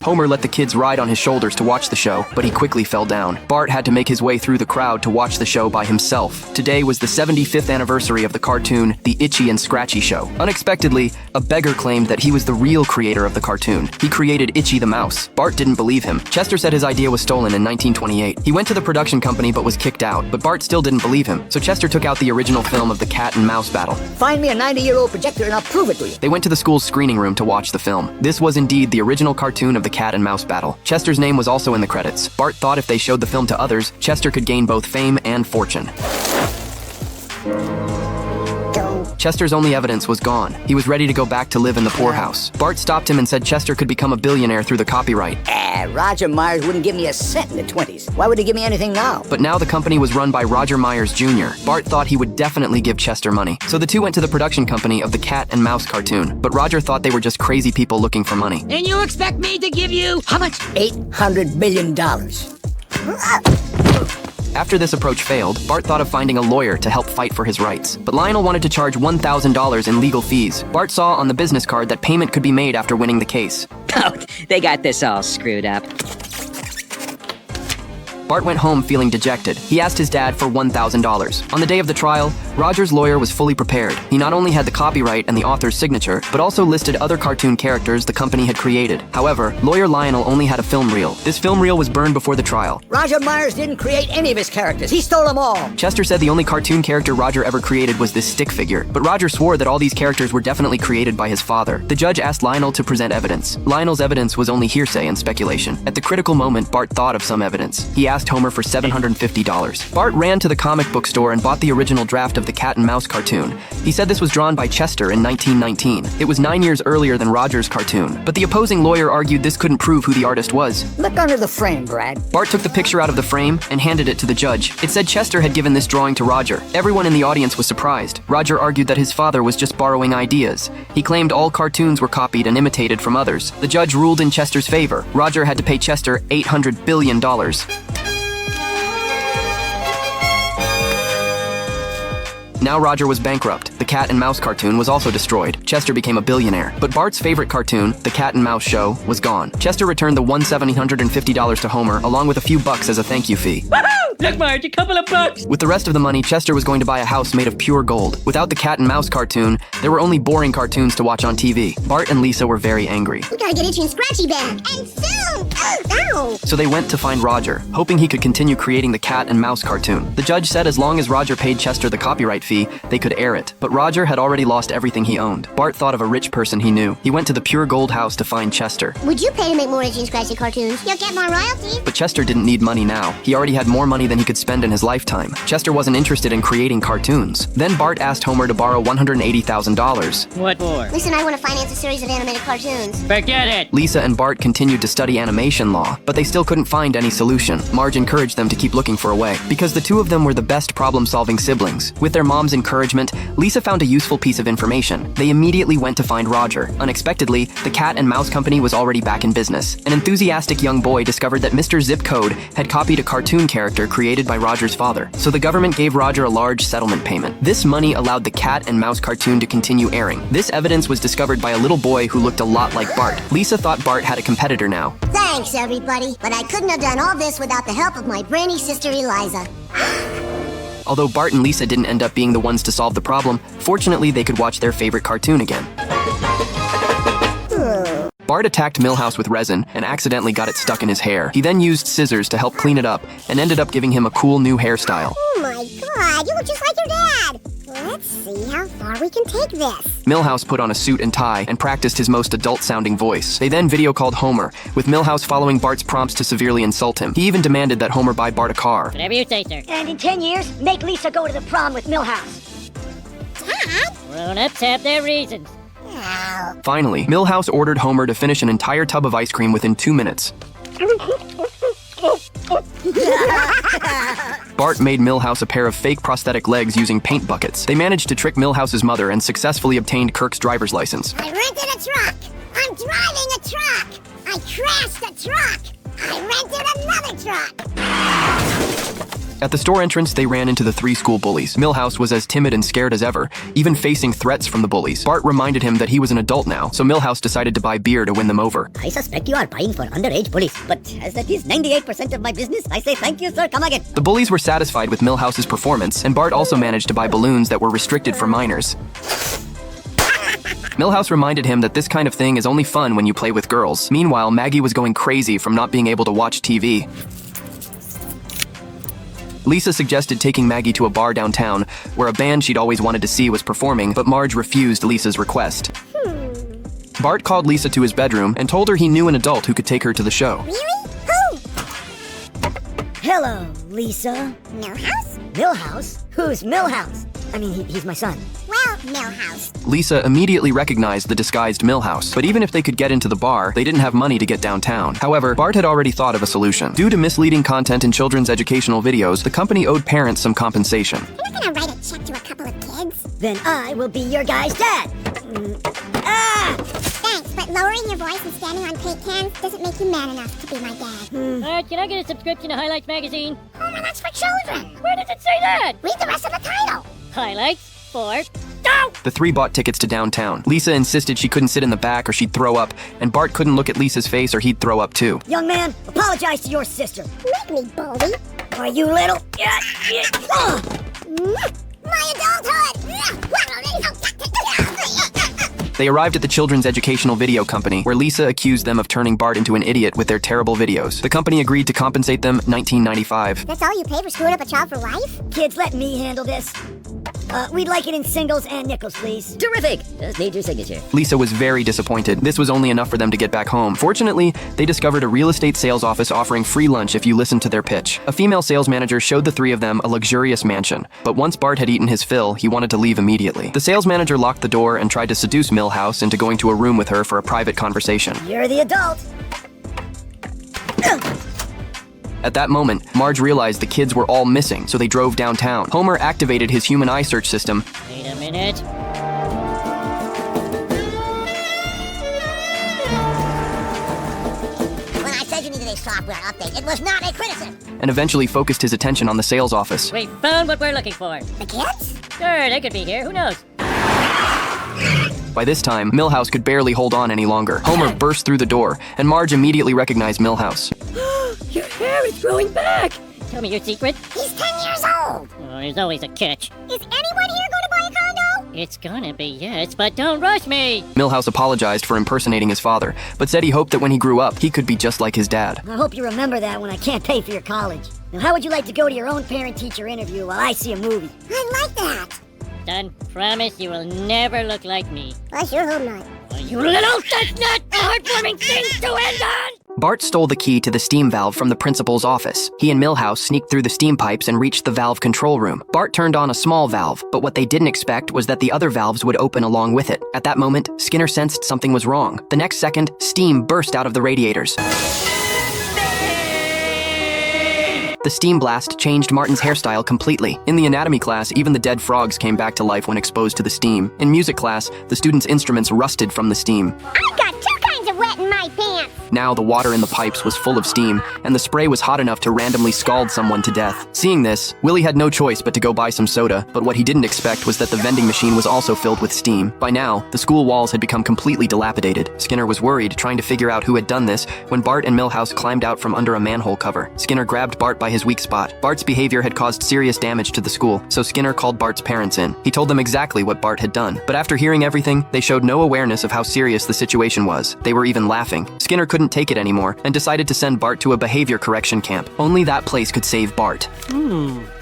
Homer let the kids ride on his shoulders to watch the show, but he quickly fell down. Bart had to make his way through the crowd to watch the show by himself. Today was the 75th anniversary of the cartoon, The Itchy and Scratchy Show. Unexpectedly, a beggar claimed that he was the real creator of the cartoon. He created Itchy the Mouse. Bart didn't believe him. Chester said his idea was stolen in 1928. He went to the production company but was kicked out, but Bart still didn't believe him. So Chester took out the original film of the cat and mouse battle. Find me a 90-year-old projector and I'll prove it to you. They went to the school's screening room to watch the film. This was indeed the original cartoon of the cat and mouse battle. Chester's name was also in the credits. Bart thought if they showed the film to others, Chester could gain both fame and fortune. Chester's only evidence was gone. He was ready to go back to live in the poorhouse. Bart stopped him and said Chester could become a billionaire through the copyright. Roger Myers wouldn't give me a cent in the 20s. Why would he give me anything now? But now the company was run by Roger Myers Jr. Bart thought he would definitely give Chester money. So the two went to the production company of the cat and mouse cartoon. But Roger thought they were just crazy people looking for money. And you expect me to give you how much? $800 million. After this approach failed, Bart thought of finding a lawyer to help fight for his rights. But Lionel wanted to charge $1,000 in legal fees. Bart saw on the business card that payment could be made after winning the case. Oh, they got this all screwed up. Bart went home feeling dejected. He asked his dad for $1,000. On the day of the trial, Roger's lawyer was fully prepared. He not only had the copyright and the author's signature, but also listed other cartoon characters the company had created. However, lawyer Lionel only had a film reel. This film reel was burned before the trial. Roger Myers didn't create any of his characters. He stole them all. Chester said the only cartoon character Roger ever created was this stick figure, but Roger swore that all these characters were definitely created by his father. The judge asked Lionel to present evidence. Lionel's evidence was only hearsay and speculation. At the critical moment, Bart thought of some evidence. He asked Homer for $750. Bart ran to the comic book store and bought the original draft of the cat and mouse cartoon. He said this was drawn by Chester in 1919. It was 9 years earlier than Roger's cartoon, but the opposing lawyer argued this couldn't prove who the artist was. Look under the frame, Brad. Bart took the picture out of the frame and handed it to the judge. It said Chester had given this drawing to Roger. Everyone in the audience was surprised. Roger argued that his father was just borrowing ideas. He claimed all cartoons were copied and imitated from others. The judge ruled in Chester's favor. Roger had to pay Chester $800 billion. Now Roger was bankrupt. The cat and mouse cartoon was also destroyed. Chester became a billionaire. But Bart's favorite cartoon, The Cat and Mouse Show, was gone. Chester returned the $1,750 to Homer, along with a few bucks as a thank you fee. Woohoo! Look, Marge, a couple of bucks. With the rest of the money, Chester was going to buy a house made of pure gold. Without the cat and mouse cartoon, there were only boring cartoons to watch on TV. Bart and Lisa were very angry. We gotta get Itchy and Scratchy back. And soon! Ow! So they went to find Roger, hoping he could continue creating the cat and mouse cartoon. The judge said as long as Roger paid Chester the copyright fee, they could air it. But Roger had already lost everything he owned. Bart thought of a rich person he knew. He went to the pure gold house to find Chester. Would you pay to make more Itchy and Scratchy cartoons? You'll get more royalties. But Chester didn't need money now. He already had more money than he could spend in his lifetime. Chester wasn't interested in creating cartoons. Then Bart asked Homer to borrow $180,000. What for? Lisa and I want to finance a series of animated cartoons. Forget it. Lisa and Bart continued to study animation law, but they still couldn't find any solution. Marge encouraged them to keep looking for a way, because the two of them were the best problem-solving siblings. With their mom's encouragement, Lisa found a useful piece of information. They immediately went to find Roger. Unexpectedly, the cat and mouse company was already back in business. An enthusiastic young boy discovered that Mr. Zip Code had copied a cartoon character created by Roger's father, so the government gave Roger a large settlement payment. This money allowed the cat and mouse cartoon to continue airing. This evidence was discovered by a little boy who looked a lot like Bart. Lisa thought Bart had a competitor now. Thanks, everybody. But I couldn't have done all this without the help of my brainy sister Eliza. Although Bart and Lisa didn't end up being the ones to solve the problem, fortunately they could watch their favorite cartoon again. Bart attacked Milhouse with resin and accidentally got it stuck in his hair. He then used scissors to help clean it up and ended up giving him a cool new hairstyle. Oh my god, you look just like your dad. Let's see how far we can take this. Milhouse put on a suit and tie and practiced his most adult-sounding voice. They then video called Homer, with Milhouse following Bart's prompts to severely insult him. He even demanded that Homer buy Bart a car. Whatever you say, sir. And in 10 years, make Lisa go to the prom with Milhouse. Dad? Grown-ups have their reasons. Oh. Finally, Milhouse ordered Homer to finish an entire tub of ice cream within 2 minutes. Bart made Milhouse a pair of fake prosthetic legs using paint buckets. They managed to trick Milhouse's mother and successfully obtained Kirk's driver's license. I rented a truck. I'm driving a truck. I crashed a truck. I rented another truck. At the store entrance, they ran into the 3 school bullies. Milhouse was as timid and scared as ever, even facing threats from the bullies. Bart reminded him that he was an adult now, so Milhouse decided to buy beer to win them over. I suspect you are buying for underage bullies, but as that is 98% of my business, I say thank you, sir. Come again. The bullies were satisfied with Milhouse's performance, and Bart also managed to buy balloons that were restricted for minors. Milhouse reminded him that this kind of thing is only fun when you play with girls. Meanwhile, Maggie was going crazy from not being able to watch TV. Lisa suggested taking Maggie to a bar downtown, where a band she'd always wanted to see was performing, but Marge refused Lisa's request. Bart called Lisa to his bedroom and told her he knew an adult who could take her to the show. Really? Who? Hello, Lisa. Millhouse? Millhouse? Who's Millhouse? I mean, he's my son. Well, Millhouse. Lisa immediately recognized the disguised Milhouse, but even if they could get into the bar, they didn't have money to get downtown. However, Bart had already thought of a solution. Due to misleading content in children's educational videos, the company owed parents some compensation. You're not gonna write a check to a couple of kids? Then I will be your guy's dad. Thanks, but lowering your voice and standing on paint cans doesn't make you man enough to be my dad. Bart, can I get a subscription to Highlights magazine? Homer, that's for children. Where does it say that? Read the rest of the title. Highlights for... Go! The 3 bought tickets to downtown. Lisa insisted she couldn't sit in the back or she'd throw up, and Bart couldn't look at Lisa's face or he'd throw up too. Young man, apologize to your sister. Make me, Baldy. Are you little? My adulthood. They arrived at the Children's Educational Video Company, where Lisa accused them of turning Bart into an idiot with their terrible videos. The company agreed to compensate them $19.95. That's all you pay for screwing up a child for life? Kids, let me handle this. We'd like it in singles and nickels, please. Terrific! Just need your signature. Lisa was very disappointed. This was only enough for them to get back home. Fortunately, they discovered a real estate sales office offering free lunch if you listened to their pitch. A female sales manager showed the 3 of them a luxurious mansion, but once Bart had eaten his fill, he wanted to leave immediately. The sales manager locked the door and tried to seduce Milhouse into going to a room with her for a private conversation. You're the adult. At that moment, Marge realized the kids were all missing, so they drove downtown. Homer activated his human eye search system. Wait a minute. When I said you needed a software update, it was not a criticism. And eventually focused his attention on the sales office. We found what we're looking for. The kids? Sure, they could be here. Who knows? By this time, Milhouse could barely hold on any longer. Homer burst through the door, and Marge immediately recognized Milhouse. Your hair is growing back! Tell me your secret. He's 10 years old. Oh, there's always a catch. Is anyone here going to buy a condo? It's gonna be yes, but don't rush me! Milhouse apologized for impersonating his father, but said he hoped that when he grew up, he could be just like his dad. I hope you remember that when I can't pay for your college. Now, how would you like to go to your own parent-teacher interview while I see a movie? I like that. Son, promise you will never look like me. I sure hope not. Oh, you little... That's not a heartwarming thing to end on! Bart stole the key to the steam valve from the principal's office. He and Milhouse sneaked through the steam pipes and reached the valve control room. Bart turned on a small valve, but what they didn't expect was that the other valves would open along with it. At that moment, Skinner sensed something was wrong. The next second, steam burst out of the radiators. The steam blast changed Martin's hairstyle completely. In the anatomy class, even the dead frogs came back to life when exposed to the steam. In music class, the students' instruments rusted from the steam. I've got 2 kinds of wet in my pants. Now the water in the pipes was full of steam, and the spray was hot enough to randomly scald someone to death. Seeing this, Willie had no choice but to go buy some soda, but what he didn't expect was that the vending machine was also filled with steam. By now, the school walls had become completely dilapidated. Skinner was worried, trying to figure out who had done this, when Bart and Milhouse climbed out from under a manhole cover. Skinner grabbed Bart by his weak spot. Bart's behavior had caused serious damage to the school, so Skinner called Bart's parents in. He told them exactly what Bart had done, but after hearing everything, they showed no awareness of how serious the situation was. They were even laughing. Skinner couldn't take it anymore, and decided to send Bart to a behavior correction camp. Only that place could save Bart.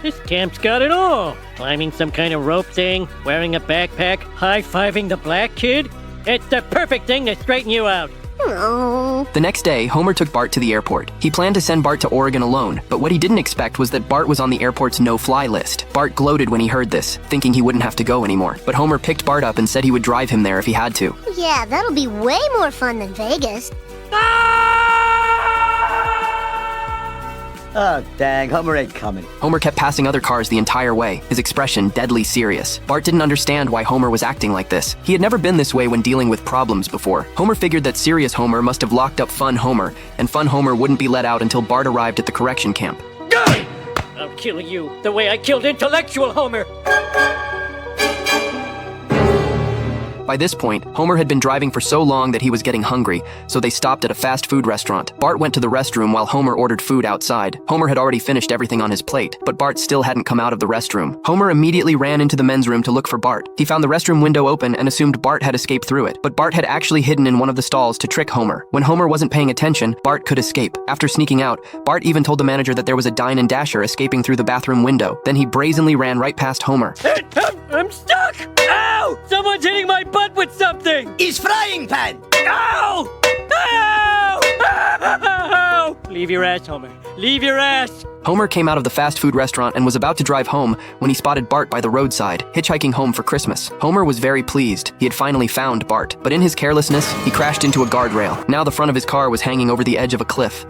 This camp's got it all. Climbing some kind of rope thing, wearing a backpack, high-fiving the black kid. It's the perfect thing to straighten you out. Oh. The next day, Homer took Bart to the airport. He planned to send Bart to Oregon alone, but what he didn't expect was that Bart was on the airport's no-fly list. Bart gloated when he heard this, thinking he wouldn't have to go anymore. But Homer picked Bart up and said he would drive him there if he had to. Yeah, that'll be way more fun than Vegas. Oh, dang, Homer ain't coming. Homer kept passing other cars the entire way, his expression deadly serious. Bart didn't understand why Homer was acting like this. He had never been this way when dealing with problems before. Homer figured that serious Homer must have locked up fun Homer, and fun Homer wouldn't be let out until Bart arrived at the correction camp. All I'll kill you the way I killed intellectual Homer. By this point, Homer had been driving for so long that he was getting hungry, so they stopped at a fast food restaurant. Bart went to the restroom while Homer ordered food outside. Homer had already finished everything on his plate, but Bart still hadn't come out of the restroom. Homer immediately ran into the men's room to look for Bart. He found the restroom window open and assumed Bart had escaped through it, but Bart had actually hidden in one of the stalls to trick Homer. When Homer wasn't paying attention, Bart could escape. After sneaking out, Bart even told the manager that there was a Dine and Dasher escaping through the bathroom window. Then he brazenly ran right past Homer. I'm stuck! Ow! Someone's hitting my butt with something! His frying pan! Ow! Ow! Ow! Leave your ass, Homer. Leave your ass! Homer came out of the fast food restaurant and was about to drive home when he spotted Bart by the roadside, hitchhiking home for Christmas. Homer was very pleased. He had finally found Bart, but in his carelessness, he crashed into a guardrail. Now the front of his car was hanging over the edge of a cliff.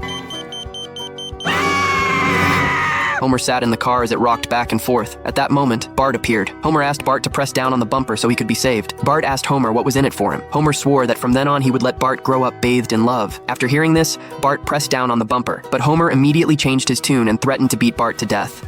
Homer sat in the car as it rocked back and forth. At that moment, Bart appeared. Homer asked Bart to press down on the bumper so he could be saved. Bart asked Homer what was in it for him. Homer swore that from then on he would let Bart grow up bathed in love. After hearing this, Bart pressed down on the bumper, but Homer immediately changed his tune and threatened to beat Bart to death.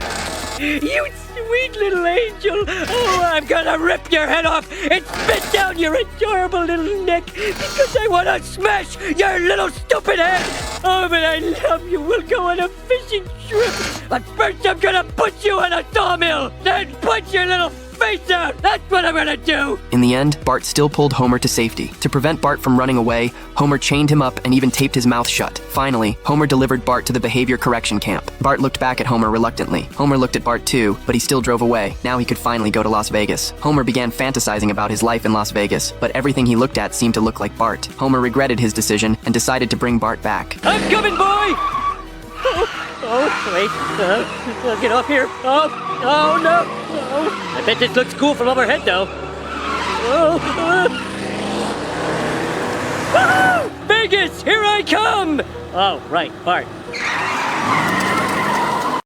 You sweet little angel! Oh, I'm gonna rip your head off and spit down your adorable little neck because I wanna smash your little stupid head! Oh, but I love you. We'll go on a fishing trip. But first I'm gonna put you in a sawmill, then punch your little face out. That's what I'm gonna do. In the end, Bart still pulled Homer to safety. To prevent Bart from running away, Homer chained him up and even taped his mouth shut. Finally, Homer delivered Bart to the behavior correction camp. Bart looked back at Homer reluctantly. Homer looked at Bart too, but he still drove away. Now he could finally go to Las Vegas. Homer began fantasizing about his life in Las Vegas, but everything he looked at seemed to look like Bart. Homer regretted his decision and decided to bring Bart back. I'm coming, boy! Wait. Get off here. Oh, no. I bet this looks cool from overhead, though. Woohoo! Vegas, here I come! Oh, right, Bart.